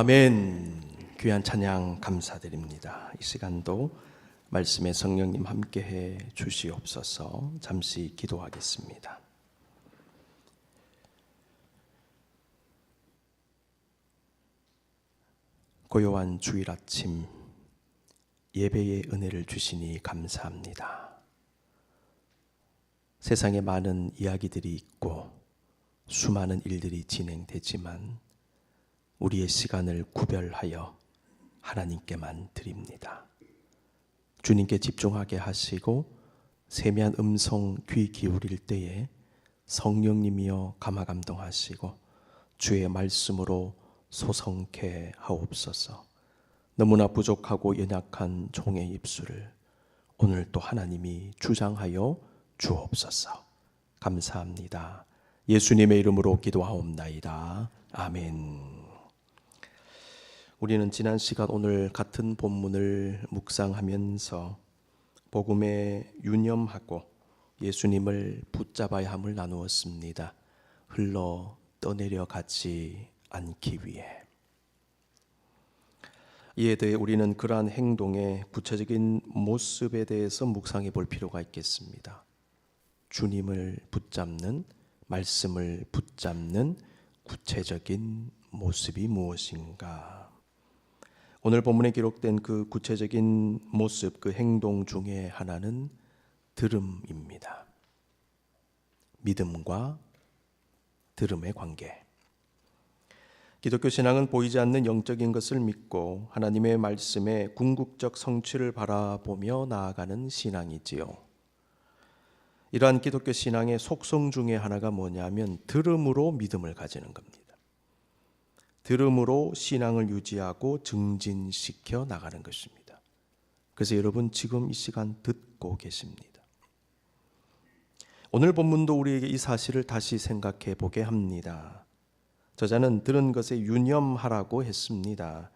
아멘. 귀한 찬양 감사드립니다. 이 시간도 말씀에 성령님 함께해 주시옵소서. 잠시 기도하겠습니다. 고요한 주일 아침 예배의 은혜를 주시니 감사합니다. 세상에 많은 이야기들이 있고 수많은 일들이 진행되지만 우리의 시간을 구별하여 하나님께만 드립니다. 주님께 집중하게 하시고 세미한 음성 귀 기울일 때에 성령님이여 감화감동하시고 주의 말씀으로 소성케 하옵소서. 너무나 부족하고 연약한 종의 입술을 오늘 또 하나님이 주장하여 주옵소서. 감사합니다. 예수님의 이름으로 기도하옵나이다. 아멘. 우리는 지난 시간 오늘 같은 본문을 묵상하면서 복음에 유념하고 예수님을 붙잡아야 함을 나누었습니다. 흘러 떠내려 가지 않기 위해. 이에 대해 우리는 그러한 행동의 구체적인 모습에 대해서 묵상해 볼 필요가 있겠습니다. 주님을 붙잡는, 말씀을 붙잡는 구체적인 모습이 무엇인가? 오늘 본문에 기록된 그 구체적인 모습, 그 행동 중에 하나는 들음입니다. 믿음과 들음의 관계. 기독교 신앙은 보이지 않는 영적인 것을 믿고 하나님의 말씀의 궁극적 성취를 바라보며 나아가는 신앙이지요. 이러한 기독교 신앙의 속성 중에 하나가 뭐냐면 들음으로 믿음을 가지는 겁니다. 들음으로 신앙을 유지하고 증진시켜 나가는 것입니다. 그래서 여러분 지금 이 시간 듣고 계십니다. 오늘 본문도 우리에게 이 사실을 다시 생각해 보게 합니다. 저자는 들은 것에 유념하라고 했습니다.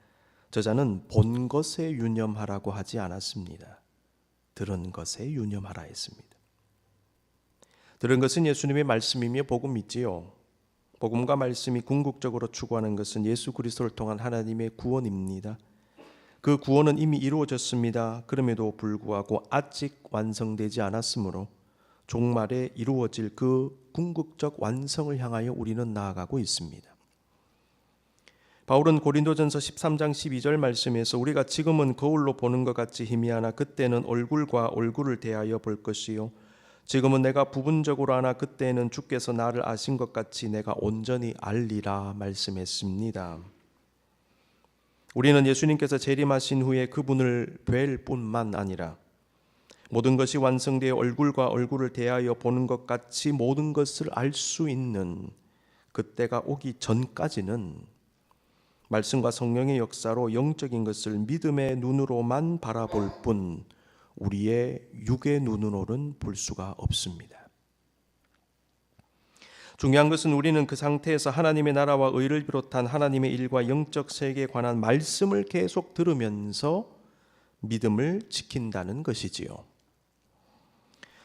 저자는 본 것에 유념하라고 하지 않았습니다. 들은 것에 유념하라 했습니다. 들은 것은 예수님의 말씀이며 복음이지요. 복음과 말씀이 궁극적으로 추구하는 것은 예수 그리스도를 통한 하나님의 구원입니다. 그 구원은 이미 이루어졌습니다. 그럼에도 불구하고 아직 완성되지 않았으므로 종말에 이루어질 그 궁극적 완성을 향하여 우리는 나아가고 있습니다. 바울은 고린도전서 13장 12절 말씀에서 우리가 지금은 거울로 보는 것 같이 희미하나 그때는 얼굴과 얼굴을 대하여 볼 것이요 지금은 내가 부분적으로 하나 그때는 주께서 나를 아신 것 같이 내가 온전히 알리라 말씀했습니다. 우리는 예수님께서 재림하신 후에 그분을 뵐 뿐만 아니라 모든 것이 완성되어 얼굴과 얼굴을 대하여 보는 것 같이 모든 것을 알 수 있는 그때가 오기 전까지는 말씀과 성령의 역사로 영적인 것을 믿음의 눈으로만 바라볼 뿐 우리의 육의 눈으로는 볼 수가 없습니다. 중요한 것은 우리는 그 상태에서 하나님의 나라와 의를 비롯한 하나님의 일과 영적 세계에 관한 말씀을 계속 들으면서 믿음을 지킨다는 것이지요.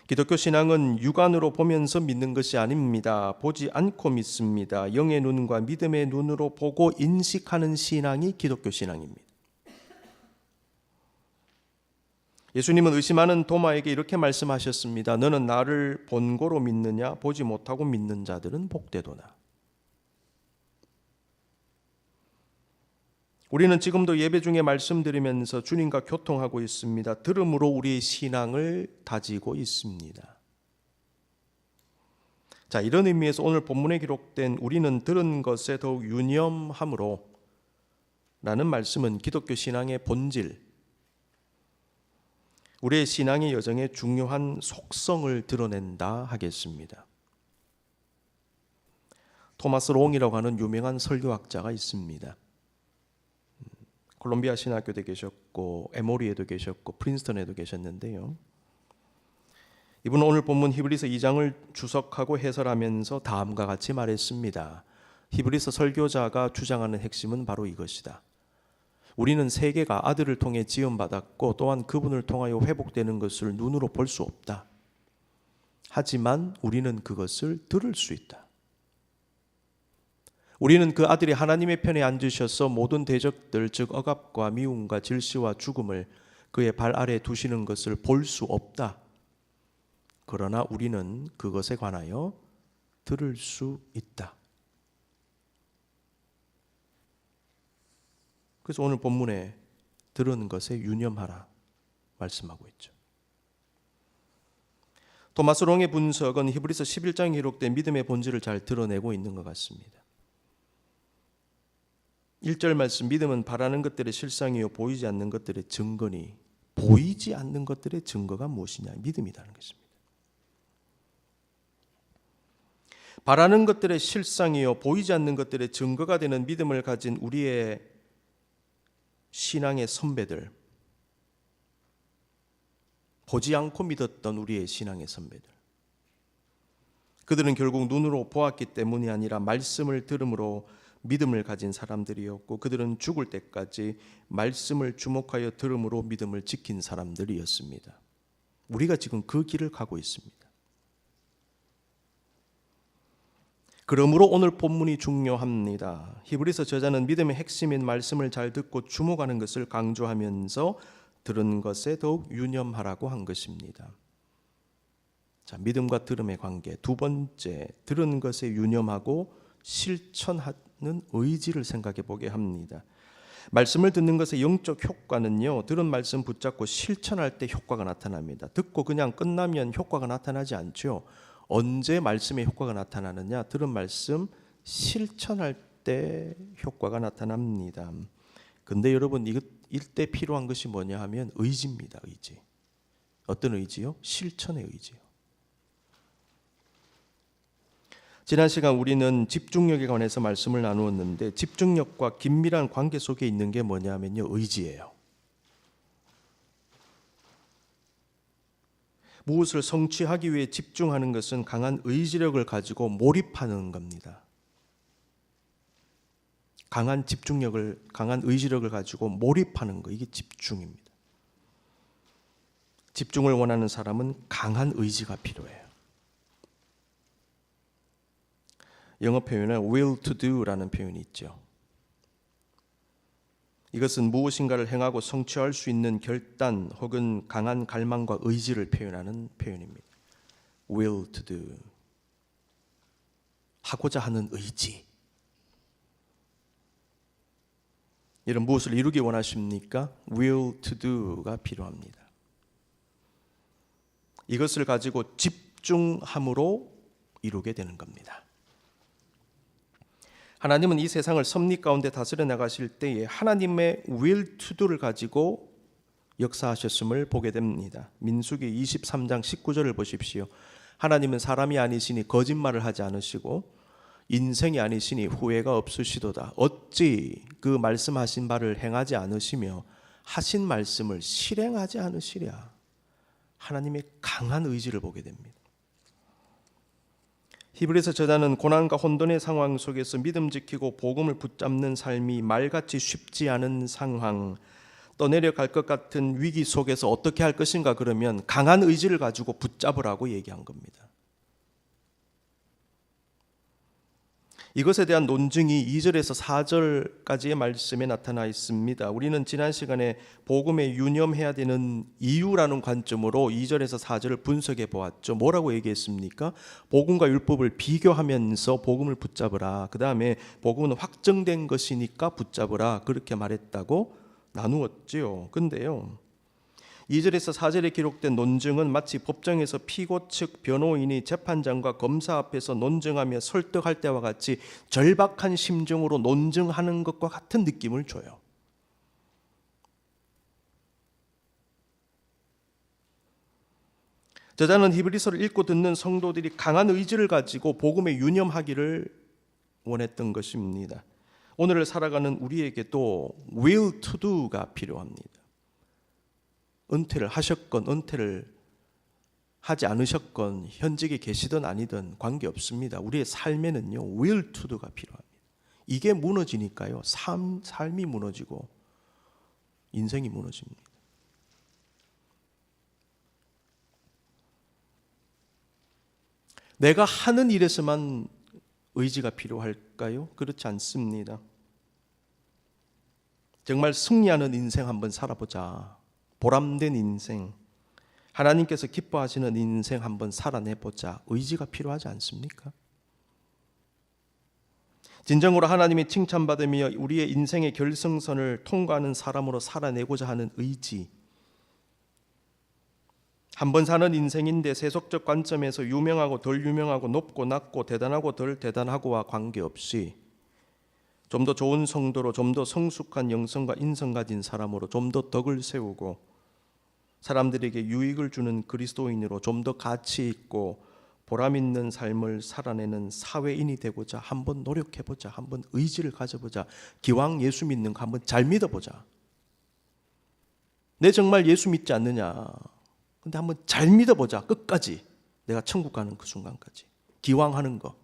기독교 신앙은 육안으로 보면서 믿는 것이 아닙니다. 보지 않고 믿습니다. 영의 눈과 믿음의 눈으로 보고 인식하는 신앙이 기독교 신앙입니다. 예수님은 의심하는 도마에게 이렇게 말씀하셨습니다. 너는 나를 본고로 믿느냐? 보지 못하고 믿는 자들은 복되도다. 우리는 지금도 예배 중에 말씀드리면서 주님과 교통하고 있습니다. 들음으로 우리의 신앙을 다지고 있습니다. 자, 이런 의미에서 오늘 본문에 기록된 우리는 들은 것에 더욱 유념함으로 라는 말씀은 기독교 신앙의 본질, 우리의 신앙의 여정의 중요한 속성을 드러낸다 하겠습니다. 토마스 롱이라고 하는 유명한 설교학자가 있습니다. 콜롬비아 신학교도 계셨고 에모리에도 계셨고 프린스턴에도 계셨는데요. 이분은 오늘 본문 히브리서 2장을 주석하고 해설하면서 다음과 같이 말했습니다. 히브리서 설교자가 주장하는 핵심은 바로 이것이다. 우리는 세계가 아들을 통해 지음받았고 또한 그분을 통하여 회복되는 것을 눈으로 볼 수 없다. 하지만 우리는 그것을 들을 수 있다. 우리는 그 아들이 하나님의 편에 앉으셔서 모든 대적들 즉 억압과 미움과 질시와 죽음을 그의 발 아래에 두시는 것을 볼 수 없다. 그러나 우리는 그것에 관하여 들을 수 있다. 그래서 오늘 본문에 들은 것에 유념하라 말씀하고 있죠. 토마스 롱의 분석은 히브리서 11장에 기록된 믿음의 본질을 잘 드러내고 있는 것 같습니다. 1절 말씀, 믿음은 바라는 것들의 실상이요 보이지 않는 것들의 증거니. 보이지 않는 것들의 증거가 무엇이냐? 믿음이라는 것입니다. 바라는 것들의 실상이요 보이지 않는 것들의 증거가 되는 믿음을 가진 우리의 신앙의 선배들, 보지 않고 믿었던 우리의 신앙의 선배들, 그들은 결국 눈으로 보았기 때문이 아니라 말씀을 들음으로 믿음을 가진 사람들이었고, 그들은 죽을 때까지 말씀을 주목하여 들음으로 믿음을 지킨 사람들이었습니다. 우리가 지금 그 길을 가고 있습니다. 그러므로 오늘 본문이 중요합니다. 히브리서 저자는 믿음의 핵심인 말씀을 잘 듣고 주목하는 것을 강조하면서 들은 것에 더욱 유념하라고 한 것입니다. 자, 믿음과 들음의 관계. 두 번째, 들은 것에 유념하고 실천하는 의지를 생각해 보게 합니다. 말씀을 듣는 것의 영적 효과는요, 들은 말씀 붙잡고 실천할 때 효과가 나타납니다. 듣고 그냥 끝나면 효과가 나타나지 않죠. 언제 말씀의 효과가 나타나느냐? 들은 말씀 실천할 때 효과가 나타납니다. 근데 여러분, 이때 필요한 것이 뭐냐 하면 의지입니다. 의지. 어떤 의지요? 실천의 의지요. 지난 시간 우리는 집중력에 관해서 말씀을 나누었는데, 집중력과 긴밀한 관계 속에 있는 게 뭐냐면요, 의지예요. 무엇을 성취하기 위해 집중하는 것은 강한 의지력을 가지고 몰입하는 겁니다. 강한 집중력을, 강한 의지력을 가지고 몰입하는 거, 이게 집중입니다. 집중을 원하는 사람은 강한 의지가 필요해요. 영어 표현에 will to do라는 표현이 있죠. 이것은 무엇인가를 행하고 성취할 수 있는 결단 혹은 강한 갈망과 의지를 표현하는 표현입니다. will to do. 하고자 하는 의지. 이런 무엇을 이루기 원하십니까? will to do가 필요합니다. 이것을 가지고 집중함으로 이루게 되는 겁니다. 하나님은 이 세상을 섭리 가운데 다스려 나가실 때에 하나님의 will to do를 가지고 역사하셨음을 보게 됩니다. 민수기 23장 19절을 보십시오. 하나님은 사람이 아니시니 거짓말을 하지 않으시고 인생이 아니시니 후회가 없으시도다. 어찌 그 말씀하신 바를 행하지 않으시며 하신 말씀을 실행하지 않으시랴. 하나님의 강한 의지를 보게 됩니다. 히브리서 저자는 고난과 혼돈의 상황 속에서 믿음 지키고 복음을 붙잡는 삶이 말같이 쉽지 않은 상황, 떠내려갈 것 같은 위기 속에서 어떻게 할 것인가, 그러면 강한 의지를 가지고 붙잡으라고 얘기한 겁니다. 이것에 대한 논증이 2절에서 4절까지의 말씀에 나타나 있습니다. 우리는 지난 시간에 복음에 유념해야 되는 이유라는 관점으로 2절에서 4절을 분석해 보았죠. 뭐라고 얘기했습니까? 복음과 율법을 비교하면서 복음을 붙잡으라. 그 다음에 복음은 확정된 것이니까 붙잡으라. 그렇게 말했다고 나누었죠. 근데요, 2절에서 4절에 기록된 논증은 마치 법정에서 피고 측 변호인이 재판장과 검사 앞에서 논증하며 설득할 때와 같이 절박한 심정으로 논증하는 것과 같은 느낌을 줘요. 저자는 히브리서를 읽고 듣는 성도들이 강한 의지를 가지고 복음에 유념하기를 원했던 것입니다. 오늘을 살아가는 우리에게도 will to do가 필요합니다. 은퇴를 하셨건 은퇴를 하지 않으셨건 현직에 계시든 아니든 관계없습니다. 우리의 삶에는요, will to do가 필요합니다. 이게 무너지니까요, 삶이 무너지고 인생이 무너집니다. 내가 하는 일에서만 의지가 필요할까요? 그렇지 않습니다. 정말 승리하는 인생 한번 살아보자. 보람된 인생, 하나님께서 기뻐하시는 인생 한번 살아내보자. 의지가 필요하지 않습니까? 진정으로 하나님이 칭찬받으며 우리의 인생의 결승선을 통과하는 사람으로 살아내고자 하는 의지. 한번 사는 인생인데 세속적 관점에서 유명하고 덜 유명하고 높고 낮고 대단하고 덜 대단하고와 관계없이 좀 더 좋은 성도로, 좀 더 성숙한 영성과 인성 가진 사람으로, 좀 더 덕을 세우고 사람들에게 유익을 주는 그리스도인으로 좀 더 가치 있고 보람 있는 삶을 살아내는 사회인이 되고자 한번 노력해보자. 한번 의지를 가져보자. 기왕 예수 믿는 거 한번 잘 믿어보자. 내 정말 예수 믿지 않느냐? 근데 한번 잘 믿어보자. 끝까지. 내가 천국 가는 그 순간까지. 기왕 하는 거.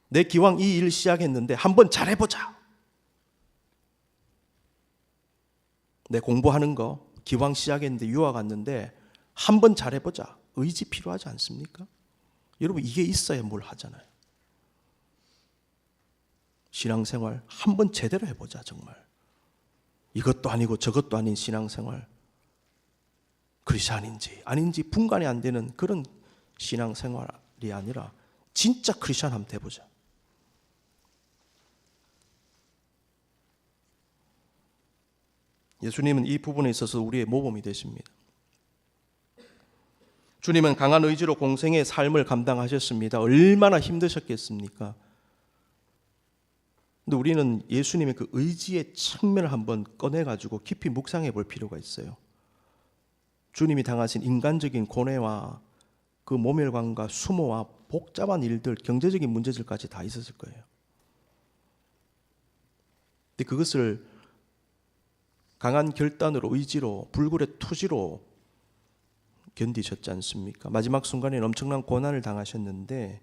내 기왕 이 일 시작했는데 한번 잘해보자. 내 공부하는 거 기왕 시작했는데 유학 갔는데 한번 잘해보자. 의지 필요하지 않습니까? 여러분 이게 있어야 뭘 하잖아요. 신앙생활 한번 제대로 해보자. 정말 이것도 아니고 저것도 아닌 신앙생활, 크리스찬인지 아닌지 분간이 안 되는 그런 신앙생활이 아니라 진짜 크리스찬 한번 돼보자. 예수님은 이 부분에 있어서 우리의 모범이 되십니다. 주님은 강한 의지로 공생의 삶을 감당하셨습니다. 얼마나 힘드셨겠습니까? 근데 우리는 예수님의 그 의지의 측면을 한번 꺼내가지고 깊이 묵상해 볼 필요가 있어요. 주님이 당하신 인간적인 고뇌와 그 모멸감과 수모와 복잡한 일들, 경제적인 문제들까지 다 있었을 거예요. 근데 그것을 강한 결단으로, 의지로, 불굴의 투지로 견디셨지 않습니까? 마지막 순간에는 엄청난 고난을 당하셨는데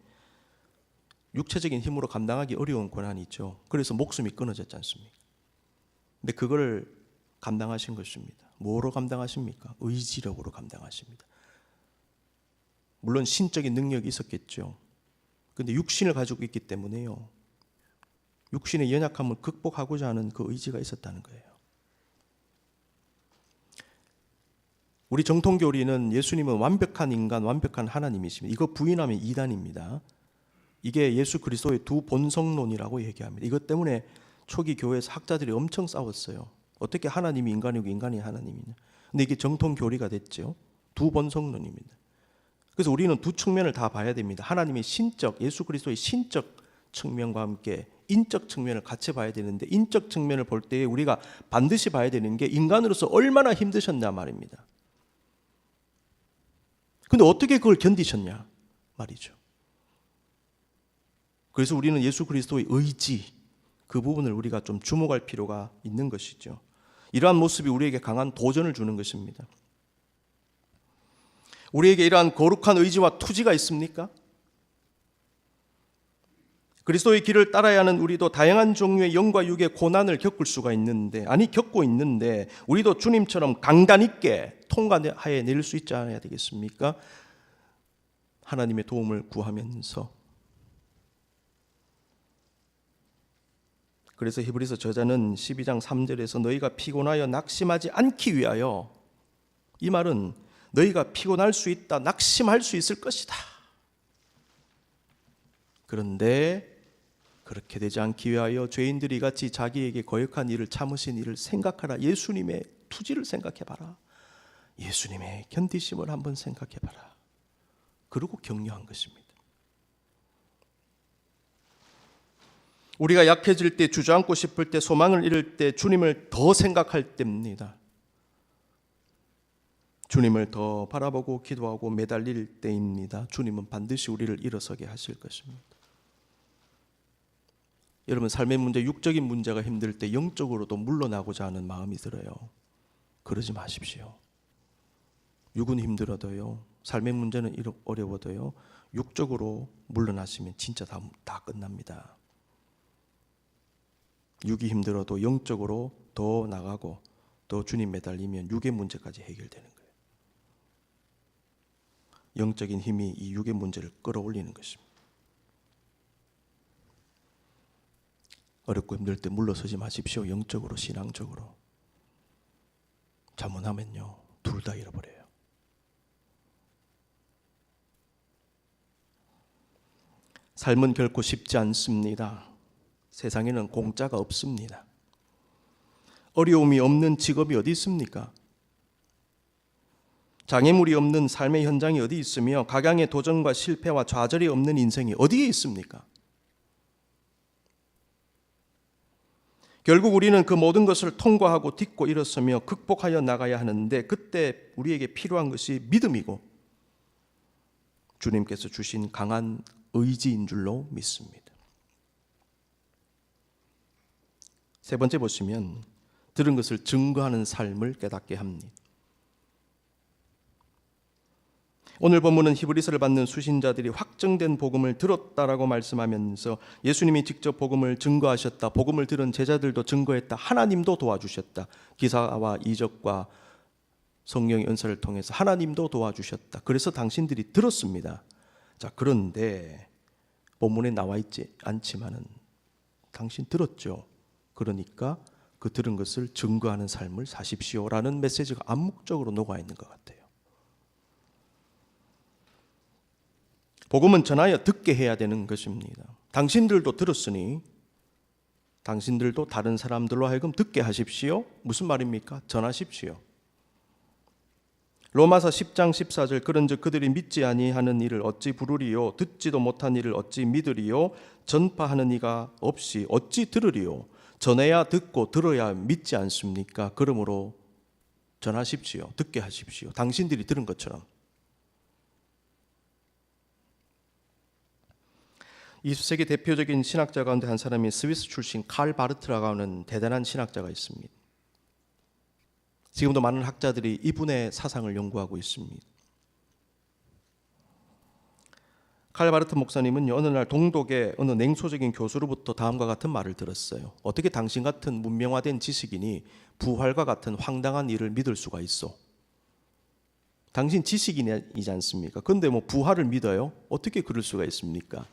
육체적인 힘으로 감당하기 어려운 고난이 있죠. 그래서 목숨이 끊어졌지 않습니까? 근데 그걸 감당하신 것입니다. 뭐로 감당하십니까? 의지력으로 감당하십니다. 물론 신적인 능력이 있었겠죠. 근데 육신을 가지고 있기 때문에요. 육신의 연약함을 극복하고자 하는 그 의지가 있었다는 거예요. 우리 정통교리는 예수님은 완벽한 인간, 완벽한 하나님이십니다. 이거 부인하면 이단입니다. 이게 예수 그리스도의 두 본성론이라고 얘기합니다. 이것 때문에 초기 교회에서 학자들이 엄청 싸웠어요. 어떻게 하나님이 인간이고 인간이 하나님이냐. 근데 이게 정통교리가 됐죠. 두 본성론입니다. 그래서 우리는 두 측면을 다 봐야 됩니다. 하나님의 신적, 예수 그리스도의 신적 측면과 함께 인적 측면을 같이 봐야 되는데, 인적 측면을 볼 때 우리가 반드시 봐야 되는 게 인간으로서 얼마나 힘드셨냐 말입니다. 근데 어떻게 그걸 견디셨냐 말이죠. 그래서 우리는 예수 그리스도의 의지, 그 부분을 우리가 좀 주목할 필요가 있는 것이죠. 이러한 모습이 우리에게 강한 도전을 주는 것입니다. 우리에게 이러한 거룩한 의지와 투지가 있습니까? 그리스도의 길을 따라야 하는 우리도 다양한 종류의 영과 육의 고난을 겪을 수가 있는데, 겪고 있는데 우리도 주님처럼 강단 있게 통과해 낼 수 있지 않아야 되겠습니까? 하나님의 도움을 구하면서. 그래서 히브리서 저자는 12장 3절에서 너희가 피곤하여 낙심하지 않기 위하여, 이 말은 너희가 피곤할 수 있다, 낙심할 수 있을 것이다. 그런데 그렇게 되지 않기 위하여 죄인들이 같이 자기에게 거역한 일을 참으신 일을 생각하라. 예수님의 투지를 생각해봐라. 예수님의 견디심을 한번 생각해봐라. 그러고 격려한 것입니다. 우리가 약해질 때, 주저앉고 싶을 때, 소망을 잃을 때 주님을 더 생각할 때입니다. 주님을 더 바라보고 기도하고 매달릴 때입니다. 주님은 반드시 우리를 일어서게 하실 것입니다. 여러분, 삶의 문제, 육적인 문제가 힘들 때 영적으로도 물러나고자 하는 마음이 들어요. 그러지 마십시오. 육은 힘들어도요, 삶의 문제는 어려워도요, 육적으로 물러나시면 진짜 다 끝납니다. 육이 힘들어도 영적으로 더 나가고 더 주님 매달리면 육의 문제까지 해결되는 거예요. 영적인 힘이 이 육의 문제를 끌어올리는 것입니다. 어렵고 힘들 때 물러서지 마십시오. 영적으로, 신앙적으로. 잘못하면요, 둘 다 잃어버려요. 삶은 결코 쉽지 않습니다. 세상에는 공짜가 없습니다. 어려움이 없는 직업이 어디 있습니까? 장애물이 없는 삶의 현장이 어디 있으며 각양의 도전과 실패와 좌절이 없는 인생이 어디에 있습니까? 결국 우리는 그 모든 것을 통과하고 딛고 일어서며 극복하여 나가야 하는데, 그때 우리에게 필요한 것이 믿음이고 주님께서 주신 강한 의지인 줄로 믿습니다. 세 번째 보시면 들은 것을 증거하는 삶을 깨닫게 합니다. 오늘 본문은 히브리서를 받는 수신자들이 확정된 복음을 들었다라고 말씀하면서 예수님이 직접 복음을 증거하셨다, 복음을 들은 제자들도 증거했다, 하나님도 도와주셨다, 기사와 이적과 성령의 은사를 통해서 하나님도 도와주셨다, 그래서 당신들이 들었습니다. 자, 그런데 본문에 나와 있지 않지만은 당신 들었죠. 그러니까 그 들은 것을 증거하는 삶을 사십시오라는 메시지가 암묵적으로 녹아 있는 것 같아요. 복음은 전하여 듣게 해야 되는 것입니다. 당신들도 들었으니 당신들도 다른 사람들로 하여금 듣게 하십시오. 무슨 말입니까? 전하십시오. 로마서 10장 14절, 그런즉 그들이 믿지 아니하는 일을 어찌 부르리요, 듣지도 못한 일을 어찌 믿으리요, 전파하는 이가 없이 어찌 들으리요, 전해야 듣고 들어야 믿지 않습니까? 그러므로 전하십시오. 듣게 하십시오. 당신들이 들은 것처럼. 20세기 대표적인 신학자 가운데 한 사람이 스위스 출신 칼 바르트라고 하는 대단한 신학자가 있습니다. 지금도 많은 학자들이 이분의 사상을 연구하고 있습니다. 칼 바르트 목사님은 어느 날 동독의 어느 냉소적인 교수로부터 다음과 같은 말을 들었어요. 어떻게 당신 같은 문명화된 지식인이 부활과 같은 황당한 일을 믿을 수가 있어? 당신 지식인이지 않습니까? 그런데 뭐 부활을 믿어요? 어떻게 그럴 수가 있습니까?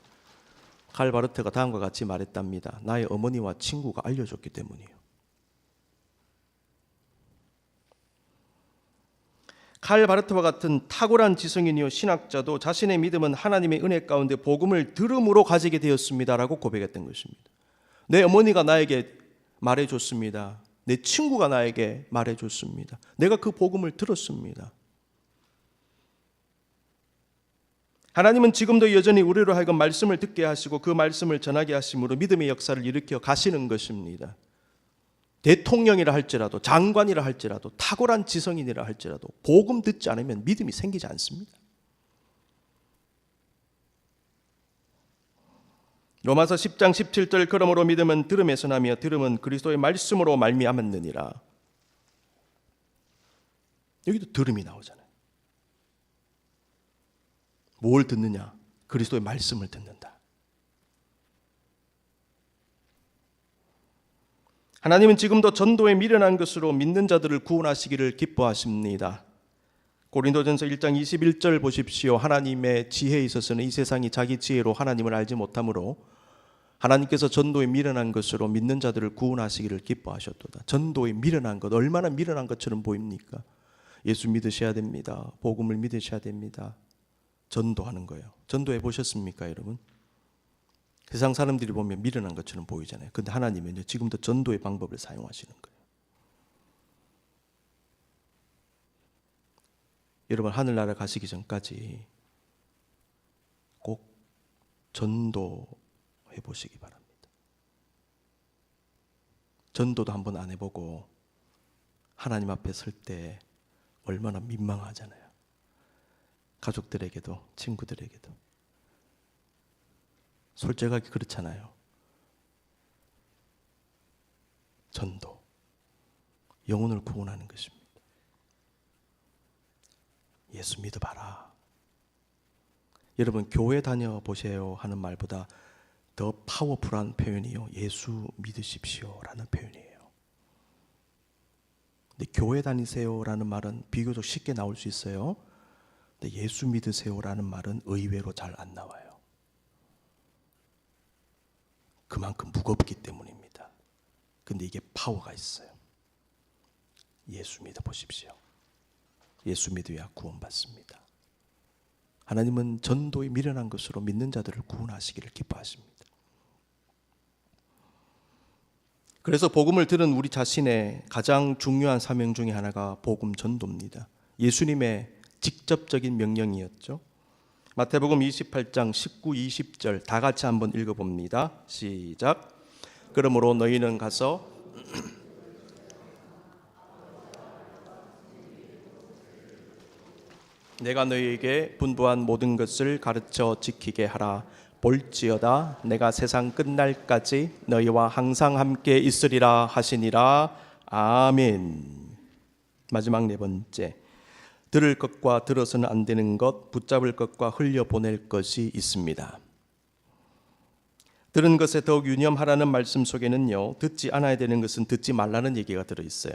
칼 바르트가 다음과 같이 말했답니다. 나의 어머니와 친구가 알려줬기 때문이에요. 칼 바르트와 같은 탁월한 지성인이요 신학자도 자신의 믿음은 하나님의 은혜 가운데 복음을 들음으로 가지게 되었습니다라고 고백했던 것입니다. 내 어머니가 나에게 말해줬습니다. 내 친구가 나에게 말해줬습니다. 내가 그 복음을 들었습니다. 하나님은 지금도 여전히 우리로 하여금 말씀을 듣게 하시고 그 말씀을 전하게 하심으로 믿음의 역사를 일으켜 가시는 것입니다. 대통령이라 할지라도, 장관이라 할지라도, 탁월한 지성인이라 할지라도 복음 듣지 않으면 믿음이 생기지 않습니다. 로마서 10장 17절, 그러므로 믿음은 들음에서 나며 들음은 그리스도의 말씀으로 말미암았느니라. 여기도 들음이 나오잖아요. 뭘 듣느냐? 그리스도의 말씀을 듣는다. 하나님은 지금도 전도에 미련한 것으로 믿는 자들을 구원하시기를 기뻐하십니다. 고린도전서 1장 21절 보십시오. 하나님의 지혜에 있어서는 이 세상이 자기 지혜로 하나님을 알지 못하므로 하나님께서 전도에 미련한 것으로 믿는 자들을 구원하시기를 기뻐하셨도다. 전도에 미련한 것, 얼마나 미련한 것처럼 보입니까? 예수 믿으셔야 됩니다. 복음을 믿으셔야 됩니다. 전도하는 거예요. 전도해 보셨습니까, 여러분? 세상 사람들이 보면 미련한 것처럼 보이잖아요. 근데 하나님은요, 지금도 전도의 방법을 사용하시는 거예요. 여러분, 하늘나라 가시기 전까지 꼭 전도해 보시기 바랍니다. 전도도 한번 안 해보고 하나님 앞에 설 때 얼마나 민망하잖아요. 가족들에게도 친구들에게도 솔직하게 그렇잖아요. 전도, 영혼을 구원하는 것입니다. 예수 믿어봐라. 여러분, 교회 다녀보세요 하는 말보다 더 파워풀한 표현이요, 예수 믿으십시오 라는 표현이에요. 근데 교회 다니세요라는 말은 비교적 쉽게 나올 수 있어요. 근데 예수 믿으세요라는 말은 의외로 잘 안 나와요. 그만큼 무겁기 때문입니다. 근데 이게 파워가 있어요. 예수 믿어보십시오. 예수 믿어야 구원받습니다. 하나님은 전도에 미련한 것으로 믿는 자들을 구원하시기를 기뻐하십니다. 그래서 복음을 들은 우리 자신의 가장 중요한 사명 중에 하나가 복음 전도입니다. 예수님의 직접적인 명령이었죠. 마태복음 28장 19, 20절 다 같이 한번 읽어봅니다. 시작. 그러므로 너희는 가서 내가 너희에게 분부한 모든 것을 가르쳐 지키게 하라. 볼지어다 내가 세상 끝날까지 너희와 항상 함께 있으리라 하시니라. 아멘. 마지막 네 번째, 들을 것과 들어서는 안 되는 것, 붙잡을 것과 흘려보낼 것이 있습니다. 들은 것에 더욱 유념하라는 말씀 속에는요, 듣지 않아야 되는 것은 듣지 말라는 얘기가 들어있어요.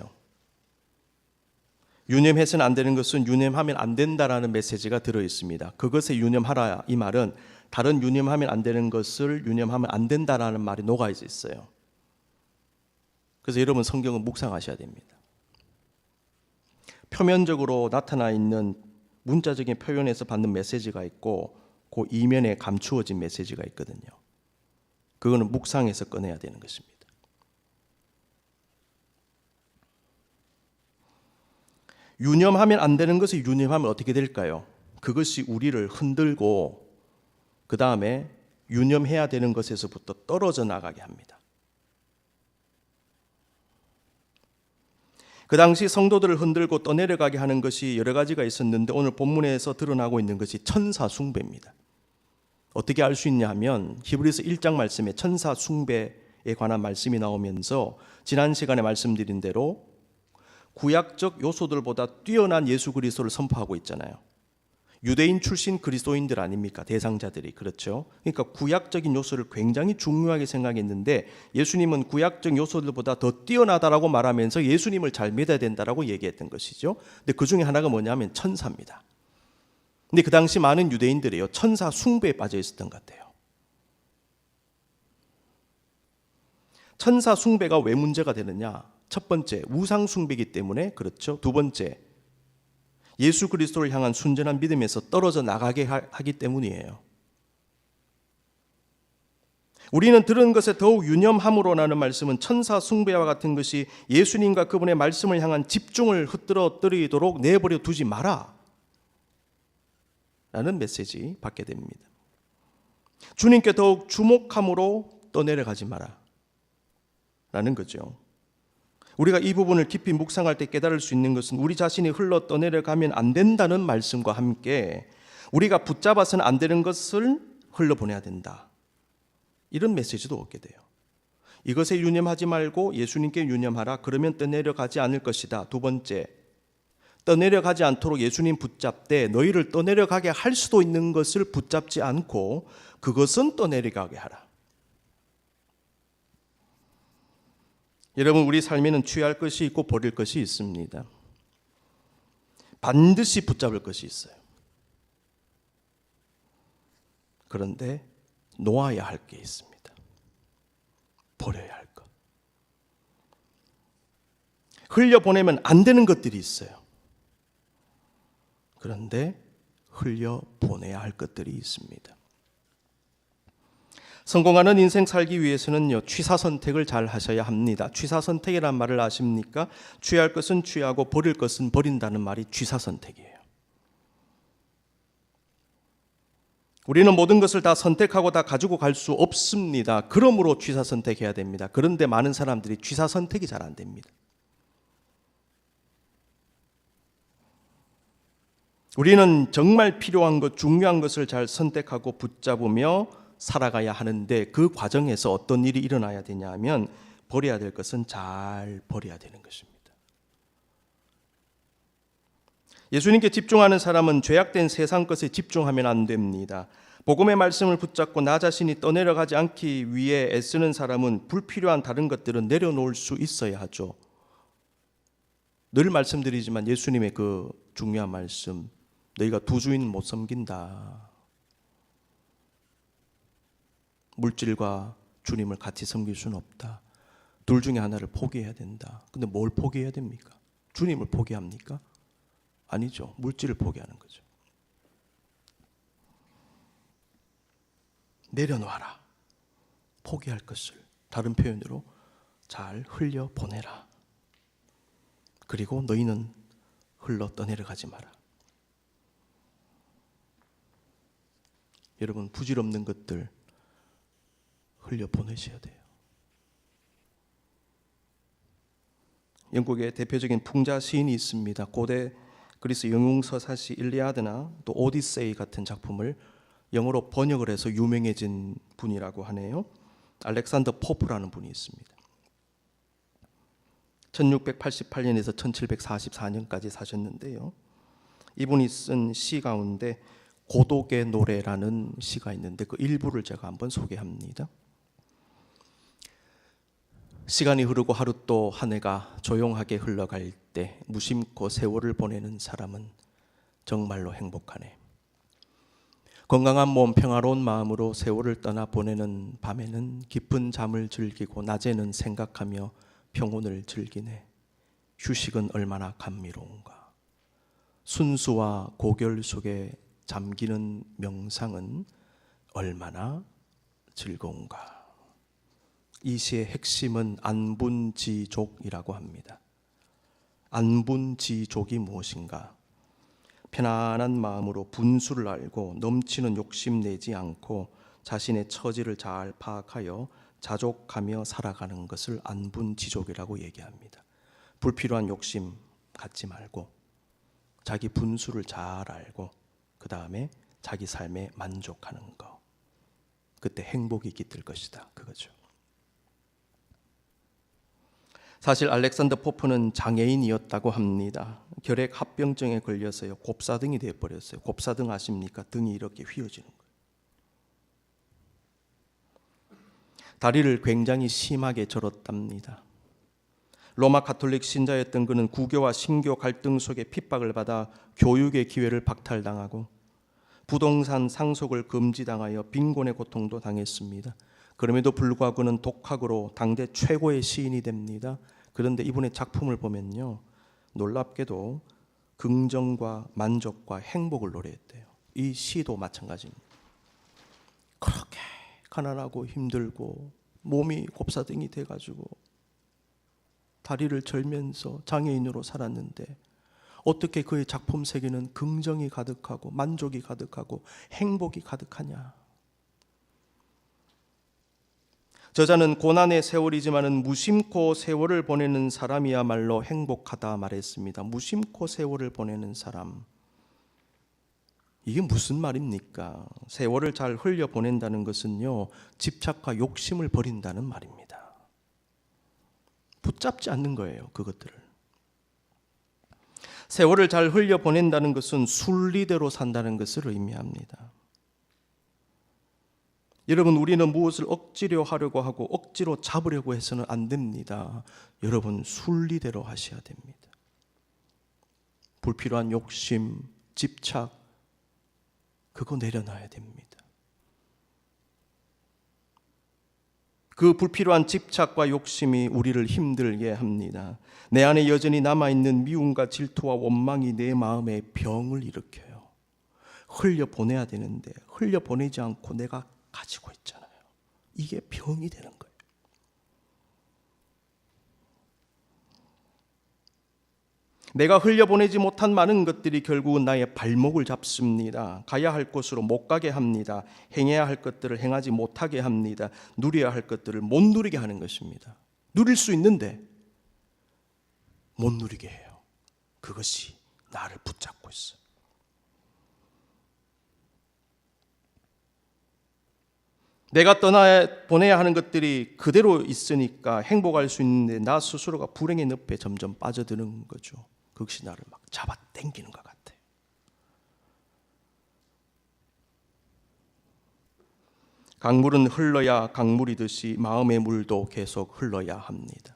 유념해서는 안 되는 것은 유념하면 안 된다라는 메시지가 들어있습니다. 그것에 유념하라, 이 말은 다른 유념하면 안 되는 것을 유념하면 안 된다라는 말이 녹아 있어요. 그래서 여러분 성경을 묵상하셔야 됩니다. 표면적으로 나타나 있는 문자적인 표현에서 받는 메시지가 있고 그 이면에 감추어진 메시지가 있거든요. 그거는 묵상해서 꺼내야 되는 것입니다. 유념하면 안 되는 것을 유념하면 어떻게 될까요? 그것이 우리를 흔들고 그 다음에 유념해야 되는 것에서부터 떨어져 나가게 합니다. 그 당시 성도들을 흔들고 떠내려가게 하는 것이 여러 가지가 있었는데 오늘 본문에서 드러나고 있는 것이 천사 숭배입니다. 어떻게 알 수 있냐 하면 히브리서 1장 말씀에 천사 숭배에 관한 말씀이 나오면서 지난 시간에 말씀드린 대로 구약적 요소들보다 뛰어난 예수 그리스도를 선포하고 있잖아요. 유대인 출신 그리스도인들 아닙니까? 대상자들이. 그렇죠. 그러니까 구약적인 요소를 굉장히 중요하게 생각했는데 예수님은 구약적 요소들보다 더 뛰어나다라고 말하면서 예수님을 잘 믿어야 된다라고 얘기했던 것이죠. 근데 그 중에 하나가 뭐냐면 천사입니다. 근데 그 당시 많은 유대인들이요, 천사 숭배에 빠져 있었던 것 같아요. 천사 숭배가 왜 문제가 되느냐? 첫 번째, 우상 숭배이기 때문에 그렇죠. 두 번째, 예수 그리스도를 향한 순전한 믿음에서 떨어져 나가게 하기 때문이에요. 우리는 들은 것에 더욱 유념함으로라는 말씀은 천사 숭배와 같은 것이 예수님과 그분의 말씀을 향한 집중을 흐트러뜨리도록 내버려 두지 마라 라는 메시지 받게 됩니다. 주님께 더욱 주목함으로 떠내려가지 마라 라는 거죠. 우리가 이 부분을 깊이 묵상할 때 깨달을 수 있는 것은 우리 자신이 흘러 떠내려가면 안 된다는 말씀과 함께 우리가 붙잡아서는 안 되는 것을 흘러보내야 된다. 이런 메시지도 얻게 돼요. 이것에 유념하지 말고 예수님께 유념하라. 그러면 떠내려가지 않을 것이다. 두 번째, 떠내려가지 않도록 예수님 붙잡되 너희를 떠내려가게 할 수도 있는 것을 붙잡지 않고 그것은 떠내려가게 하라. 여러분, 우리 삶에는 취할 것이 있고 버릴 것이 있습니다. 반드시 붙잡을 것이 있어요. 그런데 놓아야 할 게 있습니다. 버려야 할 것. 흘려보내면 안 되는 것들이 있어요. 그런데 흘려보내야 할 것들이 있습니다. 성공하는 인생 살기 위해서는요, 취사 선택을 잘 하셔야 합니다. 취사 선택이란 말을 아십니까? 취할 것은 취하고 버릴 것은 버린다는 말이 취사 선택이에요. 우리는 모든 것을 다 선택하고 다 가지고 갈 수 없습니다. 그러므로 취사 선택해야 됩니다. 그런데 많은 사람들이 취사 선택이 잘 안 됩니다. 우리는 정말 필요한 것, 중요한 것을 잘 선택하고 붙잡으며 살아가야 하는데 그 과정에서 어떤 일이 일어나야 되냐 하면 버려야 될 것은 잘 버려야 되는 것입니다. 예수님께 집중하는 사람은 죄악된 세상 것에 집중하면 안 됩니다. 복음의 말씀을 붙잡고 나 자신이 떠내려가지 않기 위해 애쓰는 사람은 불필요한 다른 것들은 내려놓을 수 있어야 하죠. 늘 말씀드리지만 예수님의 그 중요한 말씀, 너희가 두 주인 못 섬긴다. 물질과 주님을 같이 섬길 수는 없다. 둘 중에 하나를 포기해야 된다. 근데 뭘 포기해야 됩니까? 주님을 포기합니까? 아니죠. 물질을 포기하는 거죠. 내려놓아라. 포기할 것을 다른 표현으로 잘 흘려 보내라. 그리고 너희는 흘러 떠내려가지 마라. 여러분, 부질없는 것들 흘려 보내셔야 돼요. 영국의 대표적인 풍자 시인이 있습니다. 고대 그리스 영웅서사시 일리아드나 또 오디세이 같은 작품을 영어로 번역을 해서 유명해진 분이라고 하네요. 알렉산더 포프라는 분이 있습니다. 1688년에서 1744년까지 사셨는데요. 이분이 쓴 시 가운데 고독의 노래라는 시가 있는데 그 일부를 제가 한번 소개합니다. 시간이 흐르고 하루 또 한 해가 조용하게 흘러갈 때 무심코 세월을 보내는 사람은 정말로 행복하네. 건강한 몸, 평화로운 마음으로 세월을 떠나 보내는 밤에는 깊은 잠을 즐기고 낮에는 생각하며 평온을 즐기네. 휴식은 얼마나 감미로운가. 순수와 고결 속에 잠기는 명상은 얼마나 즐거운가. 이 시의 핵심은 안분지족이라고 합니다. 안분지족이 무엇인가? 편안한 마음으로 분수를 알고 넘치는 욕심 내지 않고 자신의 처지를 잘 파악하여 자족하며 살아가는 것을 안분지족이라고 얘기합니다. 불필요한 욕심 갖지 말고 자기 분수를 잘 알고 그 다음에 자기 삶에 만족하는 것. 그때 행복이 깃들 것이다. 그거죠. 사실 알렉산더 포프는 장애인이었다고 합니다. 결핵 합병증에 걸려서요. 곱사등이 되어버렸어요. 곱사등 아십니까? 등이 이렇게 휘어지는 거예요. 다리를 굉장히 심하게 절었답니다. 로마 가톨릭 신자였던 그는 구교와 신교 갈등 속에 핍박을 받아 교육의 기회를 박탈당하고 부동산 상속을 금지당하여 빈곤의 고통도 당했습니다. 그럼에도 불구하고 그는 독학으로 당대 최고의 시인이 됩니다. 그런데 이분의 작품을 보면요, 놀랍게도 긍정과 만족과 행복을 노래했대요. 이 시도 마찬가지입니다. 그렇게 가난하고 힘들고 몸이 곱사등이 돼가지고 다리를 절면서 장애인으로 살았는데 어떻게 그의 작품 세계는 긍정이 가득하고 만족이 가득하고 행복이 가득하냐. 저자는 고난의 세월이지만은 무심코 세월을 보내는 사람이야말로 행복하다 말했습니다. 무심코 세월을 보내는 사람. 이게 무슨 말입니까? 세월을 잘 흘려보낸다는 것은요, 집착과 욕심을 버린다는 말입니다. 붙잡지 않는 거예요, 그것들을. 세월을 잘 흘려보낸다는 것은 순리대로 산다는 것을 의미합니다. 여러분, 우리는 무엇을 억지로 하려고 하고 억지로 잡으려고 해서는 안 됩니다. 여러분, 순리대로 하셔야 됩니다. 불필요한 욕심, 집착, 그거 내려놔야 됩니다. 그 불필요한 집착과 욕심이 우리를 힘들게 합니다. 내 안에 여전히 남아있는 미움과 질투와 원망이 내 마음에 병을 일으켜요. 흘려보내야 되는데 흘려보내지 않고 내가 가지고 있잖아요. 이게 병이 되는 거예요. 내가 흘려보내지 못한 많은 것들이 결국은 나의 발목을 잡습니다. 가야 할 곳으로 못 가게 합니다. 행해야 할 것들을 행하지 못하게 합니다. 누려야 할 것들을 못 누리게 하는 것입니다. 누릴 수 있는데 못 누리게 해요. 그것이 나를 붙잡고 있어요. 내가 떠나보내야 하는 것들이 그대로 있으니까 행복할 수 있는데 나 스스로가 불행의 늪에 점점 빠져드는 거죠. 그것이 나를 막 잡아당기는 것 같아요. 강물은 흘러야 강물이듯이 마음의 물도 계속 흘러야 합니다.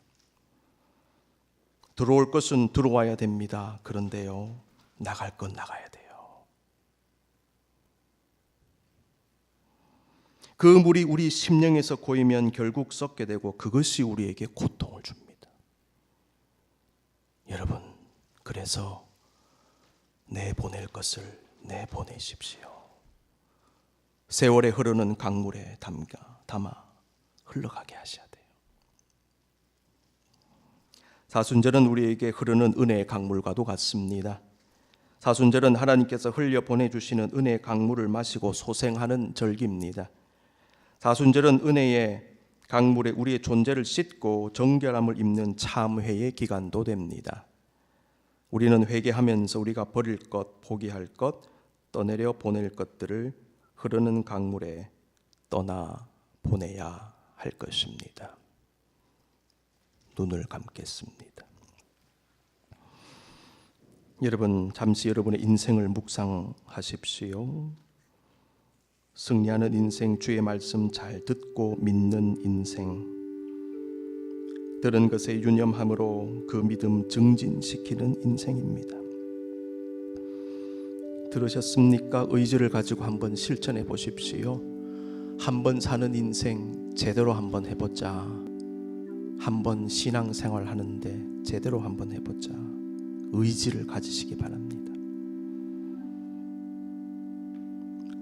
들어올 것은 들어와야 됩니다. 그런데요, 나갈 건 나가야 돼요. 그 물이 우리 심령에서 고이면 결국 썩게 되고 그것이 우리에게 고통을 줍니다. 여러분, 그래서 내보낼 것을 내보내십시오. 세월에 흐르는 강물에 담아 흘러가게 하셔야 돼요. 사순절은 우리에게 흐르는 은혜의 강물과도 같습니다. 사순절은 하나님께서 흘려 보내주시는 은혜의 강물을 마시고 소생하는 절기입니다. 사순절은 은혜의 강물에 우리의 존재를 씻고 정결함을 입는 참회의 기간도 됩니다. 우리는 회개하면서 우리가 버릴 것, 포기할 것, 떠내려 보낼 것들을 흐르는 강물에 떠나 보내야 할 것입니다. 눈을 감겠습니다. 여러분, 잠시 여러분의 인생을 묵상하십시오. 승리하는 인생, 주의 말씀 잘 듣고 믿는 인생, 들은 것에 유념함으로 그 믿음 증진시키는 인생입니다. 들으셨습니까? 의지를 가지고 한번 실천해 보십시오. 한번 사는 인생 제대로 한번 해보자. 한번 신앙생활 하는데 제대로 한번 해보자. 의지를 가지시기 바랍니다.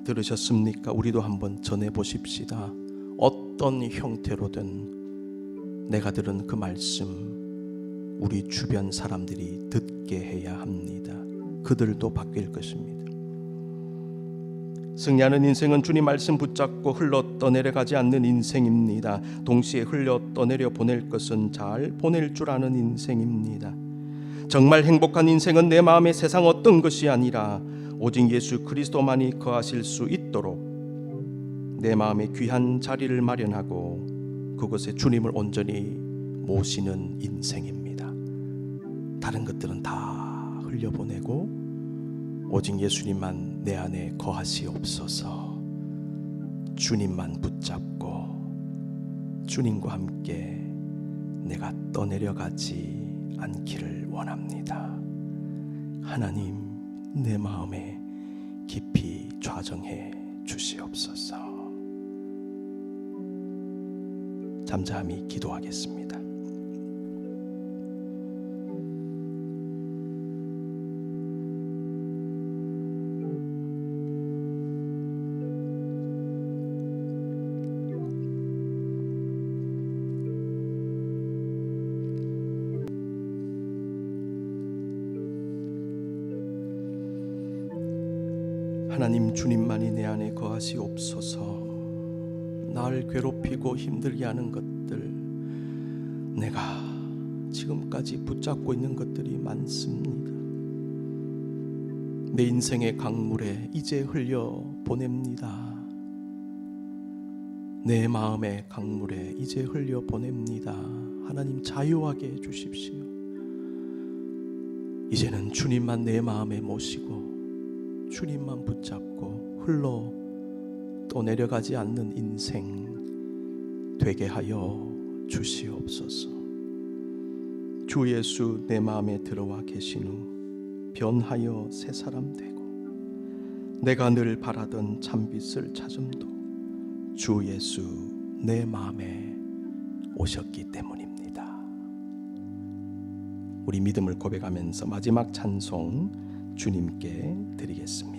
들으셨습니까? 우리도 한번 전해보십시다. 어떤 형태로든 내가 들은 그 말씀 우리 주변 사람들이 듣게 해야 합니다. 그들도 바뀔 것입니다. 승리하는 인생은 주님 말씀 붙잡고 흘러 떠내려가지 않는 인생입니다. 동시에 흘러 떠내려 보낼 것은 잘 보낼 줄 아는 인생입니다. 정말 행복한 인생은 내 마음에 세상 어떤 것이 아니라 오직 예수 그리스도만이 거하실 수 있도록 내 마음에 귀한 자리를 마련하고 그곳에 주님을 온전히 모시는 인생입니다. 다른 것들은 다 흘려보내고 오직 예수님만 내 안에 거하시옵소서. 주님만 붙잡고 주님과 함께 내가 떠내려가지 않기를 원합니다. 하나님, 내 마음에 깊이 좌정해 주시옵소서. 잠잠히 기도하겠습니다. 하나님, 주님만이 내 안에 거하시옵소서. 날 괴롭히고 힘들게 하는 것들, 내가 지금까지 붙잡고 있는 것들이 많습니다. 내 인생의 강물에 이제 흘려 보냅니다. 내 마음의 강물에 이제 흘려 보냅니다. 하나님, 자유하게 해주십시오. 이제는 주님만 내 마음에 모시고 주님만 붙잡고 흘러 또 내려가지 않는 인생 되게 하여 주시옵소서. 주 예수 내 마음에 들어와 계신 후 변하여 새 사람 되고 내가 늘 바라던 참빛을 찾음도 주 예수 내 마음에 오셨기 때문입니다. 우리 믿음을 고백하면서 마지막 찬송 주님께 드리겠습니다.